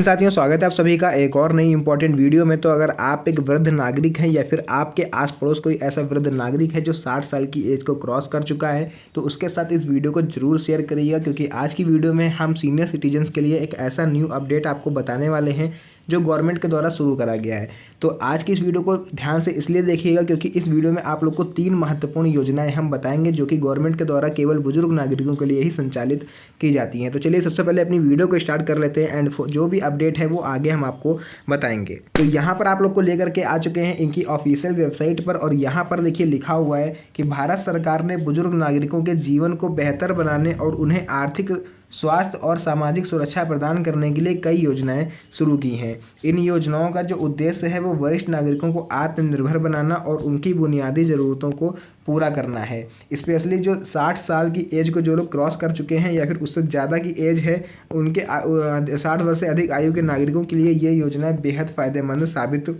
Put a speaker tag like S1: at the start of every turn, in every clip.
S1: साथियों, स्वागत है आप सभी का एक और नई इंपॉर्टेंट वीडियो में। तो अगर आप एक वृद्ध नागरिक हैं या फिर आपके आस पड़ोस कोई ऐसा वृद्ध नागरिक है जो 60 साल की एज को क्रॉस कर चुका है, तो उसके साथ इस वीडियो को जरूर शेयर करिएगा, क्योंकि आज की वीडियो में हम सीनियर सिटीजन्स के लिए एक ऐसा न्यू अपडेट आपको बताने वाले हैं जो गवर्नमेंट के द्वारा शुरू करा गया है। तो आज की इस वीडियो को ध्यान से इसलिए देखिएगा क्योंकि इस वीडियो में आप लोग को 3 महत्वपूर्ण योजनाएं हम बताएंगे जो कि गवर्नमेंट के द्वारा केवल बुजुर्ग नागरिकों के लिए ही संचालित की जाती हैं। तो चलिए सबसे पहले अपनी वीडियो को स्टार्ट कर लेते हैं एंड जो भी अपडेट है वो आगे हम आपको बताएंगे। तो यहाँ पर आप लोग को लेकर के आ चुके हैं इनकी ऑफिशियल वेबसाइट पर, और यहाँ पर देखिए लिखा हुआ है कि भारत सरकार ने बुजुर्ग नागरिकों के जीवन को बेहतर बनाने और उन्हें आर्थिक, स्वास्थ्य और सामाजिक सुरक्षा प्रदान करने के लिए कई योजनाएं शुरू की हैं। इन योजनाओं का जो उद्देश्य है वो वरिष्ठ नागरिकों को आत्मनिर्भर बनाना और उनकी बुनियादी ज़रूरतों को पूरा करना है। स्पेशली जो 60 साल की एज को जो लोग क्रॉस कर चुके हैं या फिर उससे ज़्यादा की एज है, उनके 60 वर्ष से अधिक आयु के नागरिकों के लिए ये योजनाएं बेहद फ़ायदेमंद साबित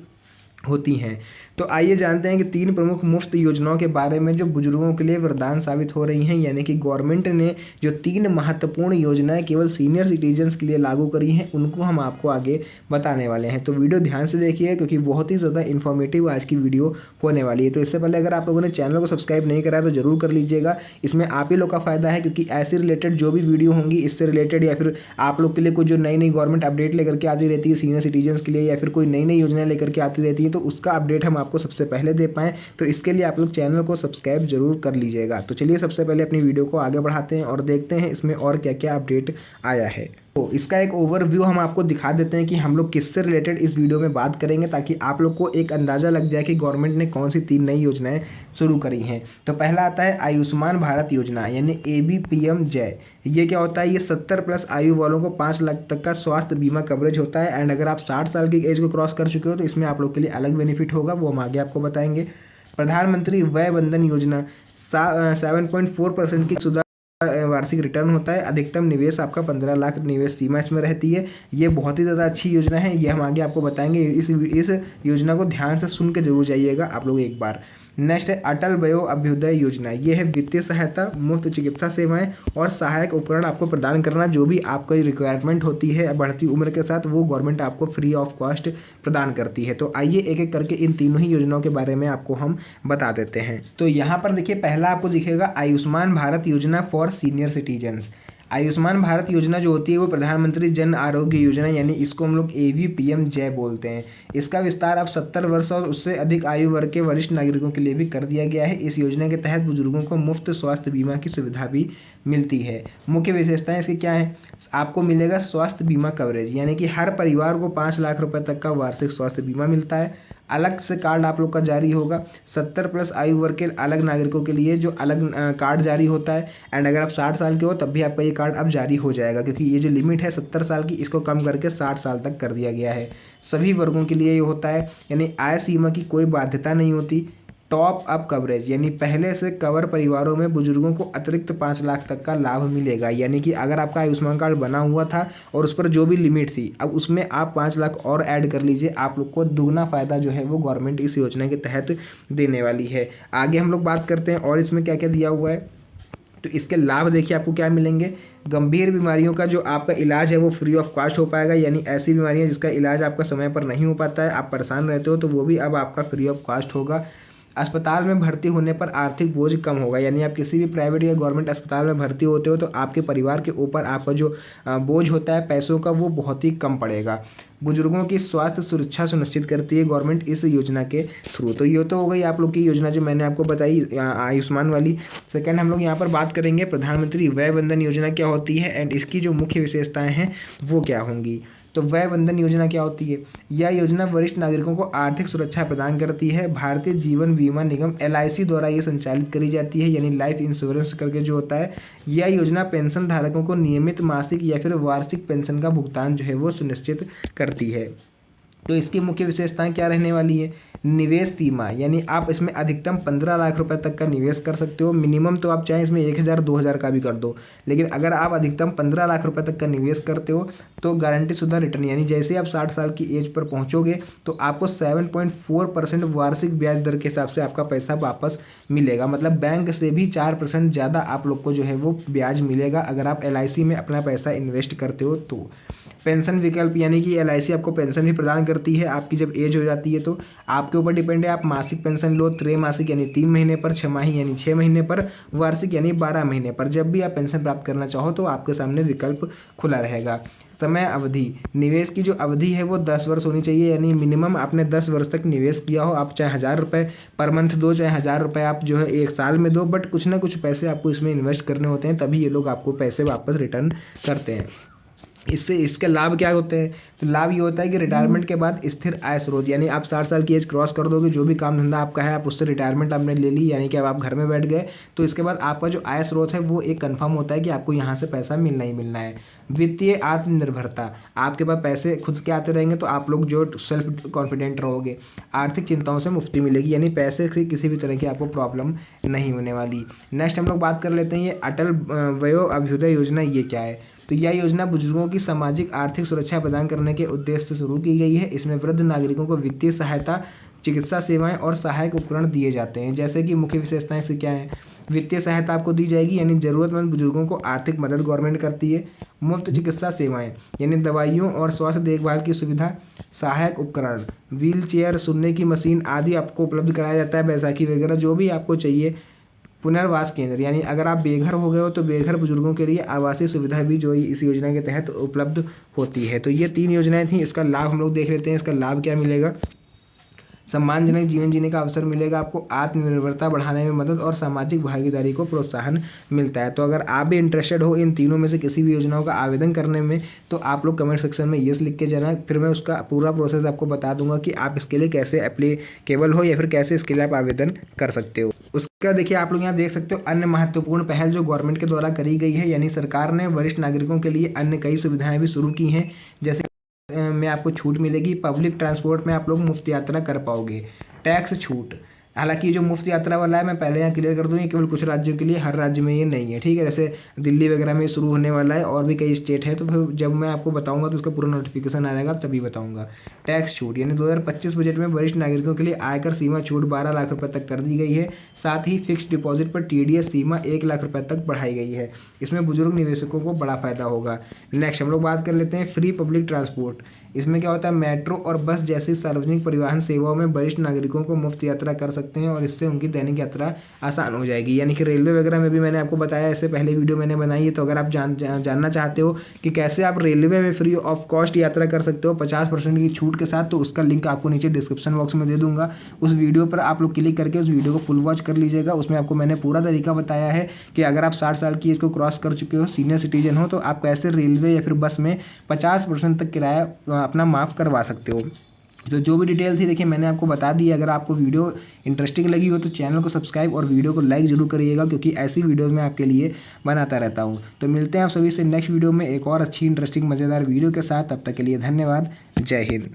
S1: होती हैं। तो आइए जानते हैं कि 3 प्रमुख मुफ्त योजनाओं के बारे में जो बुजुर्गों के लिए वरदान साबित हो रही हैं, यानी कि गवर्नमेंट ने जो 3 महत्वपूर्ण योजनाएं केवल सीनियर सिटीजन्स के लिए लागू करी हैं, उनको हम आपको आगे बताने वाले हैं। तो वीडियो ध्यान से देखिए क्योंकि बहुत ही ज़्यादा इन्फॉर्मेटिव आज की वीडियो होने वाली है। तो इससे पहले अगर आप लोगों ने चैनल को सब्सक्राइब नहीं करा है तो जरूर कर लीजिएगा, इसमें आप ही लोग का फ़ायदा है, क्योंकि ऐसे रिलेटेड जो भी वीडियो होंगी इससे रिलेटेड या फिर आप लोग के लिए कोई जो नई नई गवर्नमेंट अपडेट लेकर के आती रहती है सीनियर सिटीजन्स के लिए, या फिर कोई नई नई योजनाएं लेकर के आती रहती है, तो उसका अपडेट हम आपको सबसे पहले दे पाएँ। तो इसके लिए आप लोग चैनल को सब्सक्राइब जरूर कर लीजिएगा। तो चलिए सबसे पहले अपनी वीडियो को आगे बढ़ाते हैं और देखते हैं इसमें और क्या क्या अपडेट आया है। तो इसका एक ओवरव्यू हम आपको दिखा देते हैं कि हम लोग किससे रिलेटेड इस वीडियो में बात करेंगे, ताकि आप लोग को एक अंदाज़ा लग जाए कि गवर्नमेंट ने कौन सी 3 नई योजनाएं शुरू करी हैं। तो पहला आता है आयुष्मान भारत योजना, यानी ABPM जय। ये क्या होता है? ये 70+ आयु वालों को 5 लाख तक का स्वास्थ्य बीमा कवरेज होता है। एंड अगर आप 60 साल की एज को क्रॉस कर चुके हो तो इसमें आप लोग के लिए अलग बेनिफिट होगा, वो हम आगे आपको बताएंगे। प्रधानमंत्री वय वंदन योजना 7.4% की सुधा वार्षिक रिटर्न होता है। अधिकतम निवेश आपका 15 लाख निवेश सीमा इसमें रहती है। ये बहुत ही ज़्यादा अच्छी योजना है, ये हम आगे आपको बताएंगे। इस योजना को ध्यान से सुन के जरूर जाइएगा आप लोग एक बार। नेक्स्ट है अटल वयो अभ्युदय योजना। ये है वित्तीय सहायता, मुफ्त चिकित्सा सेवाएं और सहायक उपकरण आपको प्रदान करना। जो भी आपकी रिक्वायरमेंट होती है बढ़ती उम्र के साथ, वो गवर्नमेंट आपको फ्री ऑफ कॉस्ट प्रदान करती है। तो आइए एक एक करके इन तीनों ही योजनाओं के बारे में आपको हम बता देते हैं। तो यहाँ पर देखिए पहला आपको दिखेगा आयुष्मान भारत योजना for senior citizens. Ayushman Bharat योजना जो होती है वो प्रधानमंत्री जन आरोग्य योजना, यानी इसको हम लोग ABPM जय बोलते हैं। इसका विस्तार अब 70 वर्ष और उससे अधिक आयु वर्ग के वरिष्ठ नागरिकों के लिए भी कर दिया गया है। इस योजना के तहत बुजुर्गों को मुफ्त स्वास्थ्य बीमा की सुविधा भी मिलती है। मुख्य विशेषताएं इसकी क्या है? आपको मिलेगा स्वास्थ्य बीमा कवरेज, यानी कि हर परिवार को 5 लाख रुपए तक का वार्षिक स्वास्थ्य बीमा मिलता है। अलग से कार्ड आप लोग का जारी होगा 70+ आयु वर्ग के अलग नागरिकों के लिए, जो अलग कार्ड जारी होता है। एंड अगर आप 60 साल के हो तब भी आपका ये कार्ड अब जारी हो जाएगा, क्योंकि ये जो लिमिट है 70 साल की, इसको कम करके 60 साल तक कर दिया गया है। सभी वर्गों के लिए ये होता है, यानी आय सीमा की कोई बाध्यता नहीं होती। टॉप अप कवरेज, यानी पहले से कवर परिवारों में बुजुर्गों को अतिरिक्त 5 लाख तक का लाभ मिलेगा। यानी कि अगर आपका आयुष्मान कार्ड बना हुआ था और उस पर जो भी लिमिट थी, अब उसमें आप 5 लाख और ऐड कर लीजिए, आप लोग को दुगना फायदा जो है वो गवर्नमेंट इस योजना के तहत देने वाली है। आगे हम लोग बात करते हैं और इसमें क्या क्या दिया हुआ है। तो इसके लाभ देखिए आपको क्या मिलेंगे। गंभीर बीमारियों का जो आपका इलाज है वो फ्री ऑफ कॉस्ट हो पाएगा, यानी ऐसी बीमारियां जिसका इलाज आपका समय पर नहीं हो पाता है, आप परेशान रहते हो, तो वो भी अब आपका फ्री ऑफ कॉस्ट होगा। अस्पताल में भर्ती होने पर आर्थिक बोझ कम होगा, यानी आप किसी भी प्राइवेट या गवर्नमेंट अस्पताल में भर्ती होते हो तो आपके परिवार के ऊपर आपका जो बोझ होता है पैसों का, वो बहुत ही कम पड़ेगा। बुजुर्गों की स्वास्थ्य सुरक्षा सुनिश्चित करती है गवर्नमेंट इस योजना के थ्रू। तो ये तो हो गई आप लोग की योजना जो मैंने आपको बताई आयुष्मान वाली। सेकंड हम लोग यहाँ पर बात करेंगे प्रधानमंत्री वय वंदन योजना क्या होती है एंड इसकी जो मुख्य विशेषताएँ हैं वो क्या होंगी। तो वय वंदन योजना क्या होती है? यह योजना वरिष्ठ नागरिकों को आर्थिक सुरक्षा प्रदान करती है। भारतीय जीवन बीमा निगम LIC द्वारा ये संचालित करी जाती है, यानी लाइफ इंश्योरेंस करके जो होता है। यह योजना पेंशन धारकों को नियमित मासिक या फिर वार्षिक पेंशन का भुगतान जो है वो सुनिश्चित करती है। तो इसकी मुख्य विशेषताएं क्या रहने वाली है? निवेश सीमा, यानी आप इसमें अधिकतम 15 लाख रुपए तक का निवेश कर सकते हो। मिनिमम तो आप चाहें इसमें 1000 2000 का भी कर दो, लेकिन अगर आप अधिकतम 15 लाख रुपए तक का निवेश करते हो तो गारंटी शुदा रिटर्न, यानी जैसे आप 60 साल की एज पर पहुंचोगे तो आपको 7.4% वार्षिक ब्याज दर के हिसाब से आपका पैसा वापस मिलेगा। मतलब बैंक से भी 4% ज़्यादा आप लोग को जो है वो ब्याज मिलेगा अगर आप LIC में अपना पैसा इन्वेस्ट करते हो तो। पेंशन विकल्प यानी कि LIC आपको पेंशन भी प्रदान करती है आपकी जब एज हो जाती है। तो आपके ऊपर डिपेंड है, आप मासिक पेंशन लो, त्रैमासिक यानी 3 महीने पर, छमाही यानी 6 महीने पर, वार्षिक यानी 12 महीने पर। जब भी आप पेंशन प्राप्त करना चाहो तो आपके सामने विकल्प खुला रहेगा। समय अवधि, निवेश की जो अवधि है वो 10 वर्ष होनी चाहिए, यानी मिनिमम आपने 10 वर्ष तक निवेश किया हो। आप चाहे 1000 रुपये पर मंथ दो, चाहे 1000 रुपये आप जो है 1 साल में दो, बट कुछ ना कुछ पैसे आपको इसमें इन्वेस्ट करने होते हैं, तभी ये लोग आपको पैसे वापस रिटर्न करते हैं। इससे इसके लाभ क्या होते हैं? तो लाभ ये होता है कि रिटायरमेंट के बाद स्थिर आय स्रोत, यानी आप 60 साल की एज क्रॉस कर दोगे, जो भी काम धंधा आपका है आप उससे रिटायरमेंट आपने ले ली, यानी कि अब आप घर में बैठ गए, तो इसके बाद आपका जो आय स्रोत है वो एक कंफर्म होता है कि आपको यहाँ से पैसा मिलना ही मिलना है। वित्तीय आत्मनिर्भरता, आपके पास पैसे खुद के आते रहेंगे तो आप लोग जो सेल्फ कॉन्फिडेंट रहोगे। आर्थिक चिंताओं से मुक्ति मिलेगी, यानी पैसे से किसी भी तरह की आपको प्रॉब्लम नहीं होने वाली। नेक्स्ट हम लोग बात कर लेते हैं ये अटल वयो अभ्युदय योजना, ये क्या है? तो यह योजना बुजुर्गों की सामाजिक आर्थिक सुरक्षा प्रदान करने के उद्देश्य से शुरू की गई है। इसमें वृद्ध नागरिकों को वित्तीय सहायता, चिकित्सा सेवाएं और सहायक उपकरण दिए जाते हैं। जैसे कि मुख्य विशेषताएं से क्या है? वित्तीय सहायता आपको दी जाएगी, यानी ज़रूरतमंद बुजुर्गों को आर्थिक मदद गवर्नमेंट करती है। मुफ्त चिकित्सा सेवाएं, यानी दवाइयों और स्वास्थ्य देखभाल की सुविधा। सहायक उपकरण, व्हील चेयर, सुनने की मशीन आदि आपको उपलब्ध कराया जाता है। बैसाखी वगैरह जो भी आपको चाहिए। पुनर्वास केंद्र, यानी अगर आप बेघर हो गए हो तो बेघर बुजुर्गों के लिए आवासीय सुविधा भी जो इस योजना के तहत उपलब्ध होती है। तो ये 3 योजनाएं थी। इसका लाभ हम लोग देख लेते हैं। इसका लाभ क्या मिलेगा? सम्मानजनक जीवन जीने का अवसर मिलेगा आपको, आत्मनिर्भरता बढ़ाने में मदद और सामाजिक भागीदारी को प्रोत्साहन मिलता है। तो अगर आप भी इंटरेस्टेड हो इन तीनों में से किसी भी योजनाओं का आवेदन करने में, तो आप लोग कमेंट सेक्शन में यस लिख के जाना, फिर मैं उसका पूरा प्रोसेस आपको बता दूंगा कि आप इसके लिए कैसे एप्लीकेबल हो या फिर कैसे इसके लिए आप आवेदन कर सकते हो। उसका देखिए आप लोग यहाँ देख सकते हो अन्य महत्वपूर्ण पहल जो गवर्नमेंट के द्वारा करी गई है, यानी सरकार ने वरिष्ठ नागरिकों के लिए अन्य कई सुविधाएं भी शुरू की हैं। जैसे में आपको छूट मिलेगी, पब्लिक ट्रांसपोर्ट में आप लोग मुफ्त यात्रा कर पाओगे। टैक्स छूट, हालांकि जो मुफ्त यात्रा वाला है मैं पहले यहाँ क्लियर कर दूँ, ये केवल कुछ राज्यों के लिए, हर राज्य में ये नहीं है, ठीक है। जैसे दिल्ली वगैरह में शुरू होने वाला है और भी कई स्टेट है, तो फिर जब मैं आपको बताऊंगा तो उसका पूरा नोटिफिकेशन आएगा तभी बताऊंगा। टैक्स छूट, यानी 2025 बजट में वरिष्ठ नागरिकों के लिए आयकर सीमा छूट 12 लाख रुपये तक कर दी गई है। साथ ही फिक्स्ड डिपॉजिट पर TDS सीमा 1 लाख रुपये तक बढ़ाई गई है। इसमें बुजुर्ग निवेशकों को बड़ा फायदा होगा। नेक्स्ट हम लोग बात कर लेते हैं फ्री पब्लिक ट्रांसपोर्ट। इसमें क्या होता है? मेट्रो और बस जैसी सार्वजनिक परिवहन सेवाओं में वरिष्ठ नागरिकों को मुफ्त यात्रा कर सकते हैं और इससे उनकी दैनिक यात्रा आसान हो जाएगी। यानी कि रेलवे वगैरह में भी मैंने आपको बताया, इससे पहले वीडियो मैंने बनाई है, तो अगर आप जानना चाहते हो कि कैसे आप रेलवे में फ्री ऑफ कॉस्ट यात्रा कर सकते हो 50% की छूट के साथ, तो उसका लिंक आपको नीचे डिस्क्रिप्शन बॉक्स में दे दूंगा। उस वीडियो पर आप लोग क्लिक करके उस वीडियो को फुल वॉच कर लीजिएगा। उसमें आपको मैंने पूरा तरीका बताया है कि अगर आप 60 साल की एज को क्रॉस कर चुके हो, सीनियर सिटीजन हो, तो आप कैसे रेलवे या फिर बस में 50% तक किराया अपना माफ़ करवा सकते हो। तो जो भी डिटेल थी देखिए मैंने आपको बता दी। अगर आपको वीडियो इंटरेस्टिंग लगी हो तो चैनल को सब्सक्राइब और वीडियो को लाइक जरूर करिएगा, क्योंकि ऐसी वीडियोस मैं आपके लिए बनाता रहता हूं। तो मिलते हैं आप सभी से नेक्स्ट वीडियो में एक और अच्छी इंटरेस्टिंग मज़ेदार वीडियो के साथ। तब तक के लिए धन्यवाद। जय हिंद।